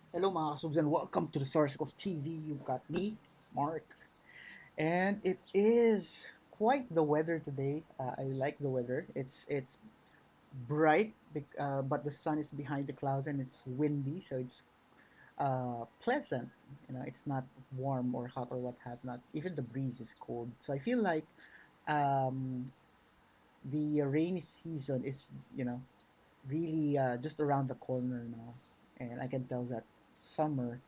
Hello mga kasubs and welcome to the Sarsicles TV. You've got me, Mark, and it is quite the weather today. I like the weather. It's bright, but the sun is behind the clouds and it's windy, so it's pleasant. It's not warm or hot or what have not. Even the breeze is cold, so I feel like um, the rainy season is really just around the corner now, and I can tell that summer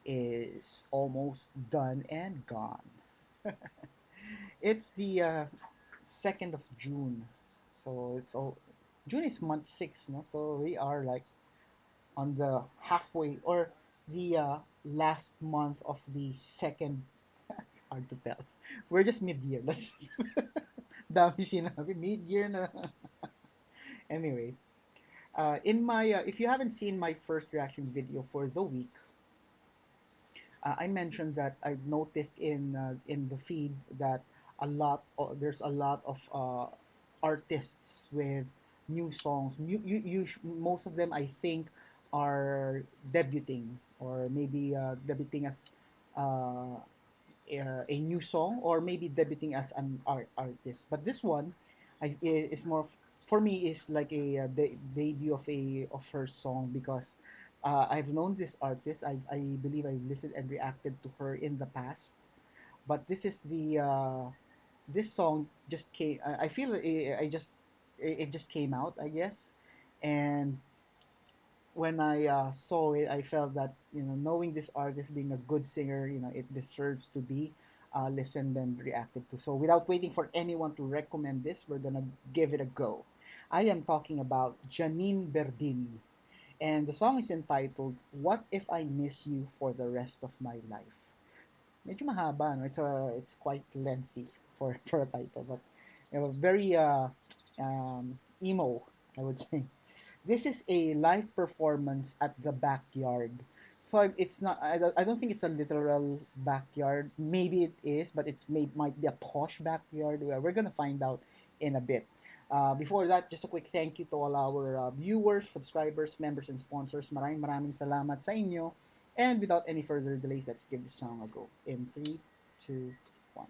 is almost done and gone. It's the 2nd of June, so it's all June is month six, no? So we are like on the halfway or the last month of the second. Hard to tell. We're just mid-year. Dami sinabi, mid-year na. Anyway, in my if you haven't seen my first reaction video for the week, I mentioned that I've noticed in the feed that there's a lot of artists with new songs. Most of them, I think, are debuting or maybe debuting as uh, a new song or maybe debuting as an artist. But this one is more for me is like a debut of her song because I've known this artist. I believe I've listened and reacted to her in the past, but this song just came. I feel it just came out, I guess, and when I saw it, I felt that knowing this artist being a good singer, it deserves to be listened and reacted to. So without waiting for anyone to recommend this, we're gonna give it a go. I am talking about Janine Berdin, and the song is entitled "What If I Miss You for the Rest of My Life." Medyo mahaba, no? It's quite lengthy for for a title, but very emo, I would say. This is a live performance at the backyard. So it's not. I don't think it's a literal backyard. Maybe it is, but might be a posh backyard. We're gonna find out in a bit. Before that, just a quick thank you to all our viewers, subscribers, members, and sponsors. Maraming salamat sa inyo. And without any further delays, let's give this song a go. In three, two, one.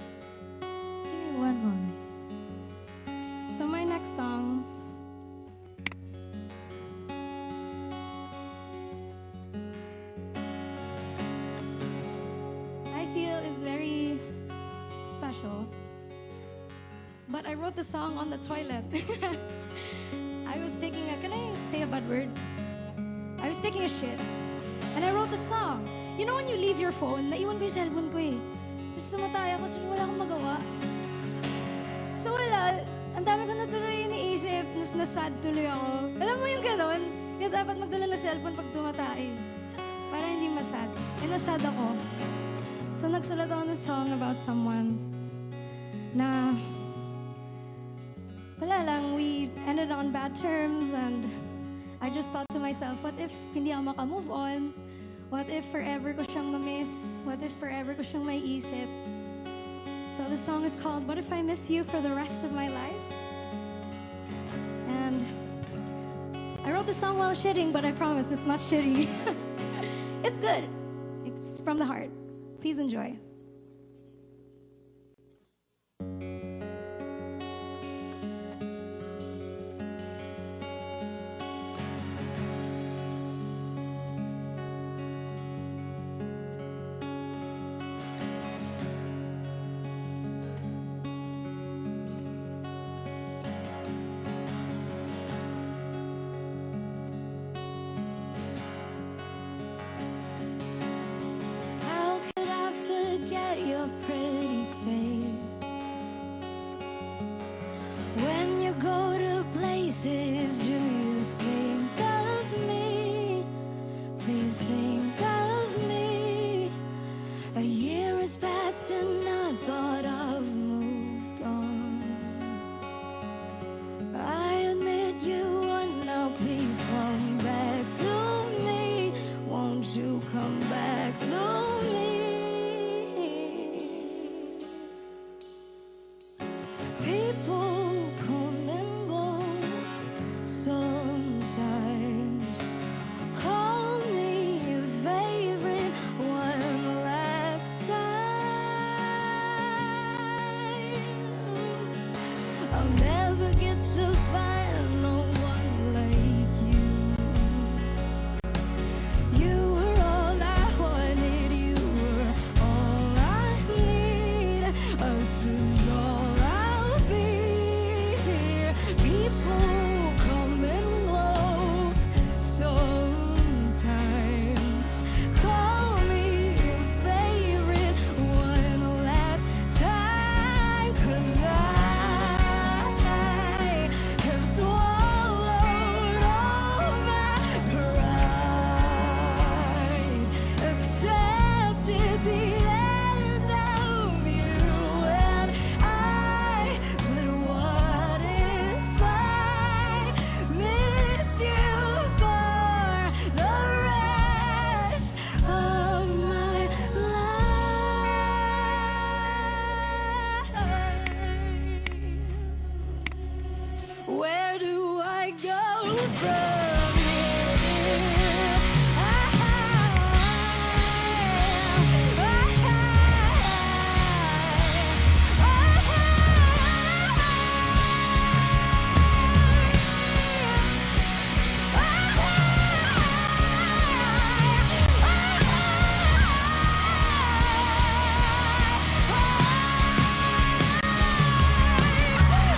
Give me one moment. So my next song, I feel is very special. But I wrote the song on the toilet. I was taking a, can I say a bad word? I was taking a shit. And I wrote the song. You know when you leave your phone, naiwan ko yung cellphone ko eh. Tapos sumataya ako, sabi wala akong magawa. So wala, ang dami ko na tuloy iniisip, nasad tuloy ako. Alam mo yung ganon? Kaya dapat magdala ng cellphone pag tumatay. Para hindi masad. Eh nasad ako. So nagsulat ako ng song about someone na wala lang, we ended on bad terms and I just thought to myself, what if hindi ako makamove on? What if forever ko siyang mamiss? What if forever ko siyang maiisip? So the song is called What If I Miss You for the Rest of My Life? And I wrote the song while shitting, but I promise it's not shitty. It's good. It's from the heart. Please enjoy. How could I forget never get to find no one like you. You were all I wanted, you were all I need. Us is all I'll be here. People come and go sometimes. Call me your favorite one last time, 'cause I have swallowed all my pride, accepted the end of you, and but what if I miss you for the rest of my life? Where do I go from here?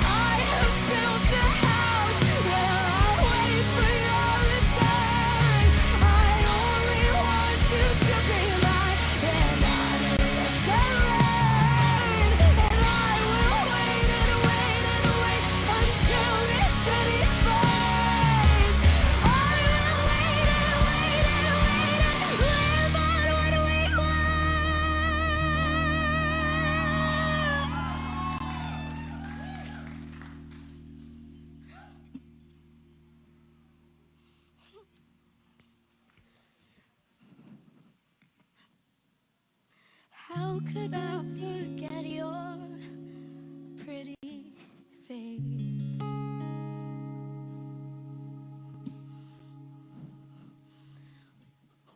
I have built a house where I'll wait for your return. I only want you to be mine, and not a lesson learned. And I will wait and wait and wait until this city burns. I will wait and wait and wait and live on what we want. How could I forget your pretty face?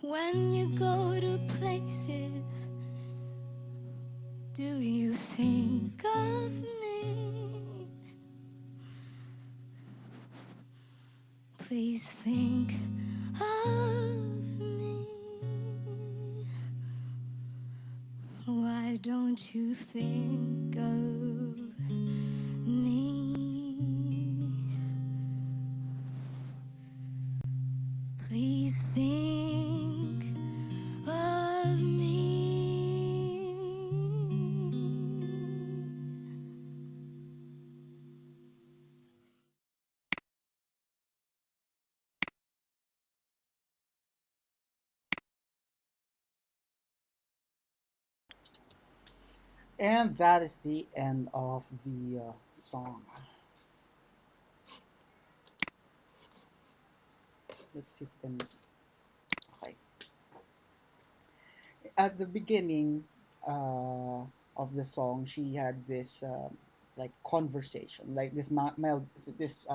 When you go to places, do you think of me? Please think of me. Why don't you think of me? Please think of me. And that is the end of the song. Let's see if we can. Okay. At the beginning of the song, she had this like conversation, like this mild, this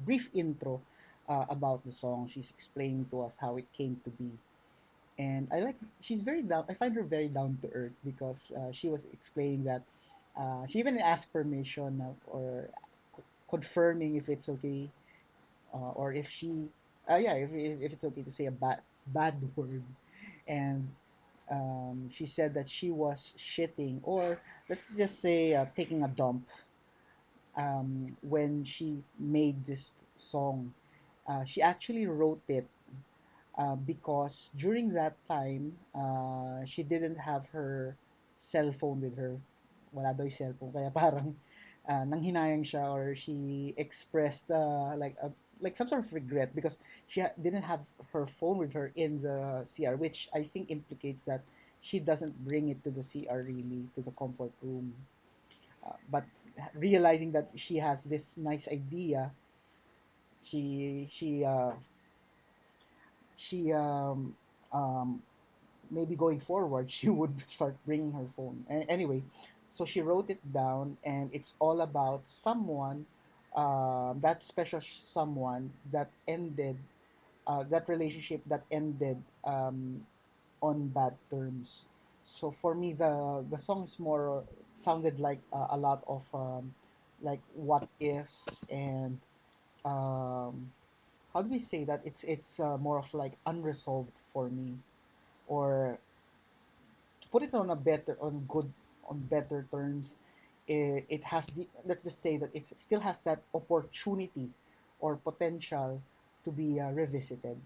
brief intro about the song. She's explaining to us how it came to be, and I like she's very down. I find her very down to earth because she was explaining that she even asked permission or confirming if it's okay or if she yeah if it's okay to say a bad word, and she said that she was shitting or let's just say taking a dump when she made this song. She actually wrote it because during that time, she didn't have her cell phone with her. Wala daw yung cellphone. Kaya parang nanghinayang siya or she expressed like some sort of regret because she didn't have her phone with her in the CR, which I think implicates that she doesn't bring it to the CR really, to the comfort room. But realizing that she has this nice idea, she she uh, she maybe going forward she would start bringing her phone. Anyway, so she wrote it down, and it's all about someone, that special someone that ended, that relationship that ended on bad terms. So for me, the song is more sounded like a lot of like what ifs and um, how do we say that? It's more of like unresolved for me, or to put it on a better on good on better terms, it has the let's just say that it still has that opportunity or potential to be revisited.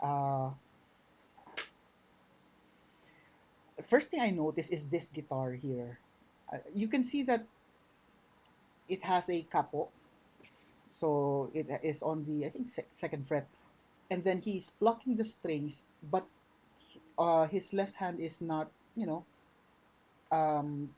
Uh, First thing I notice is this guitar here. You can see that it has a capo, so it is on the I think second fret, and then he's plucking the strings, but his left hand is not, you know, um,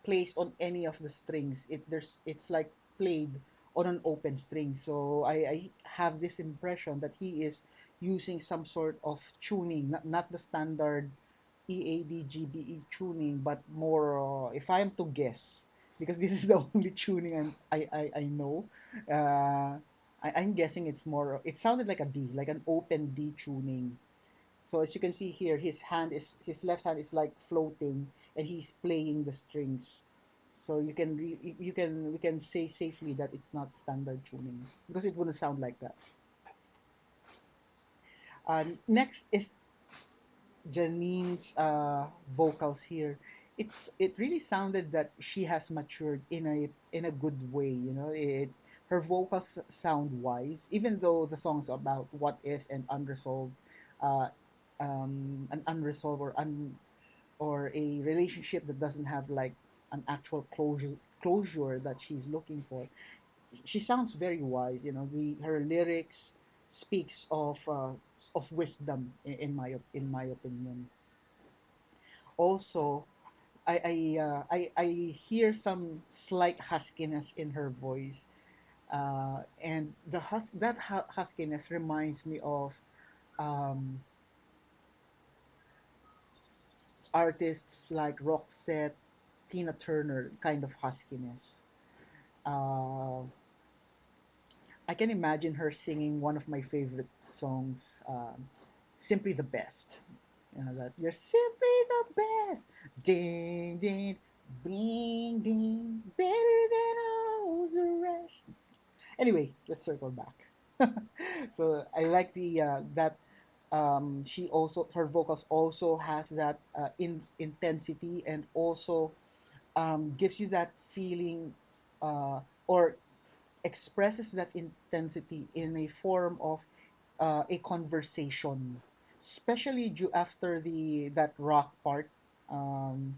placed on any of the strings. It's like played on an open string. So I have this impression that he is using some sort of tuning, not the standard EAD GBE tuning, but more, if I am to guess, because this is the only tuning I know, uh, I'm guessing it's more, it sounded like a D, like an open D tuning. So as you can see here, his left hand is like floating, and he's playing the strings. So we can say safely that it's not standard tuning because it wouldn't sound like that. Next is Janine's vocals here. It really sounded that she has matured in a good way. You know, her vocals sound wise, even though the song's about what is and unresolved, uh, an unresolved or a relationship that doesn't have like an actual closure that she's looking for. She sounds very wise. You know, the her lyrics speaks of wisdom in my opinion. Also, I hear some slight huskiness in her voice, and huskiness reminds me of um, artists like Roxette, Tina Turner kind of huskiness. Uh, I can imagine her singing one of my favorite songs, "Simply the Best." You know that you're simply the best. Ding ding, bing bing, better than all the rest. Anyway, let's circle back. So I like the that she also her vocals also has that intensity, and also gives you that feeling, or expresses that intensity in a form of a conversation, especially after the that rock part, um,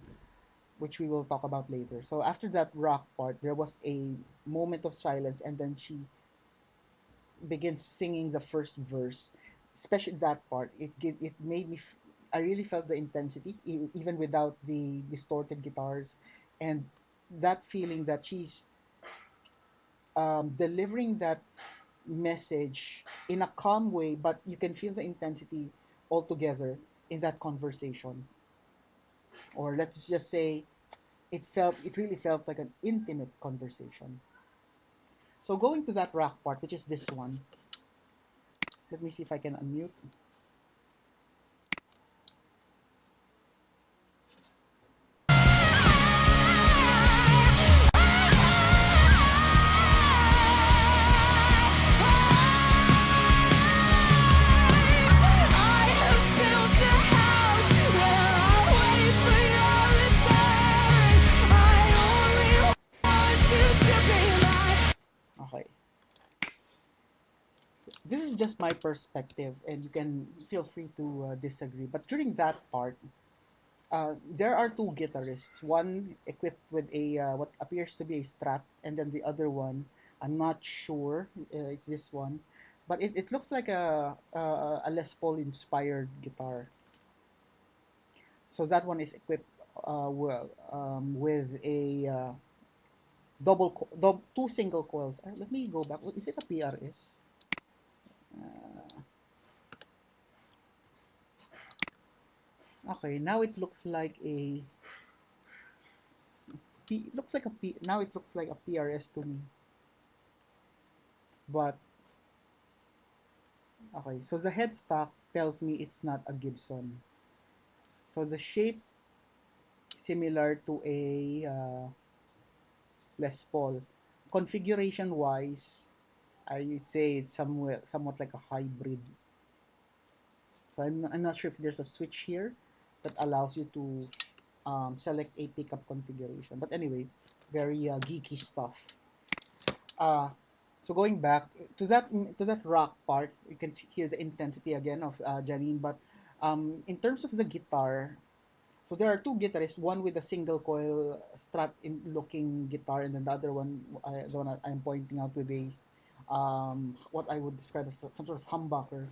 which we will talk about later. So after that rock part, there was a moment of silence, and then she begins singing the first verse. Especially that part, it made me. I really felt the intensity, even without the distorted guitars, and that feeling that she's delivering that message in a calm way, but you can feel the intensity altogether in that conversation. Or let's just say it really felt like an intimate conversation. So going to that rock part, which is this one, let me see if I can unmute. Okay. So this is just my perspective, and you can feel free to disagree. But during that part, there are two guitarists. One equipped with a what appears to be a Strat, and then the other one, I'm not sure. It's this one, but it looks like a Les Paul inspired guitar. So that one is equipped with a two single coils. Let me go back. Is it a PRS? Uh, okay, now it looks like a looks like a now it looks like a PRS to me. But okay, so the headstock tells me it's not a Gibson. So the shape similar to a Les Paul. Configuration wise, I say it's somewhat like a hybrid. So I'm not sure if there's a switch here that allows you to select a pickup configuration. But anyway, very geeky stuff. Uh, so going back to that rock part, you can hear the intensity again of Janine. But in terms of the guitar, so there are two guitarists, one with a single coil strat in looking guitar, and then the other one, the one I'm pointing out with a what I would describe as some sort of humbucker.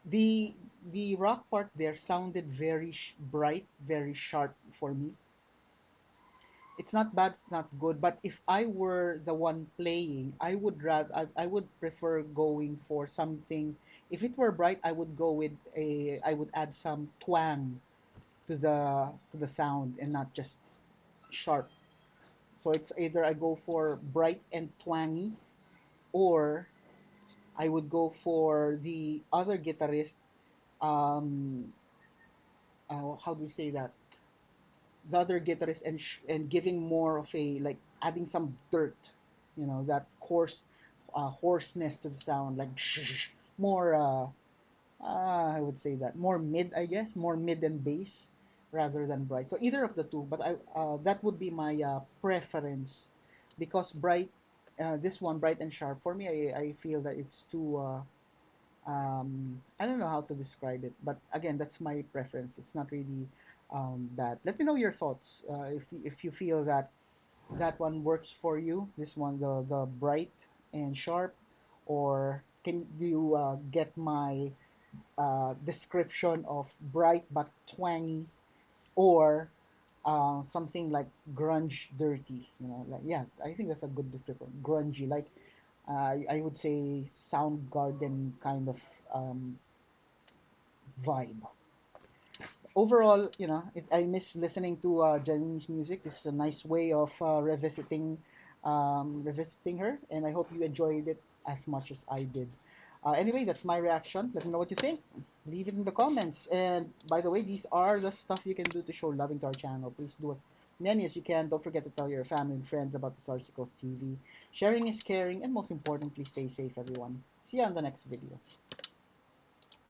The the rock part there sounded very bright, very sharp for me. It's not bad, it's not good, but if I were the one playing, I would prefer going for something. If it were bright, I would add some twang to the sound and not just sharp. So it's either I go for bright and twangy, or I would go for the other guitarist. Um, how do you say that? The other guitarist, and giving more of a, like, adding some dirt, that hoarseness to the sound, like more. I would say that more mid, I guess, more mid and bass rather than bright. So either of the two, but that would be my preference, because this one, bright and sharp, for me, I feel that it's too. I don't know how to describe it, but again, that's my preference. It's not really bad. Let me know your thoughts. If you feel that that one works for you, this one, the bright and sharp, or can you get my description of bright but twangy, or something like grunge dirty? Like, yeah, I think that's a good description. Grungy, like, I would say Soundgarden kind of um, vibe. Overall, I miss listening to Janine's music. This is a nice way of revisiting her, and I hope you enjoyed it as much as I did. Anyway, that's my reaction. Let me know what you think. Leave it in the comments. And by the way, these are the stuff you can do to show loving to our channel. Please do as many as you can. Don't forget to tell your family and friends about the Sarsicles TV. Sharing is caring, and most importantly, stay safe, everyone. See you on the next video.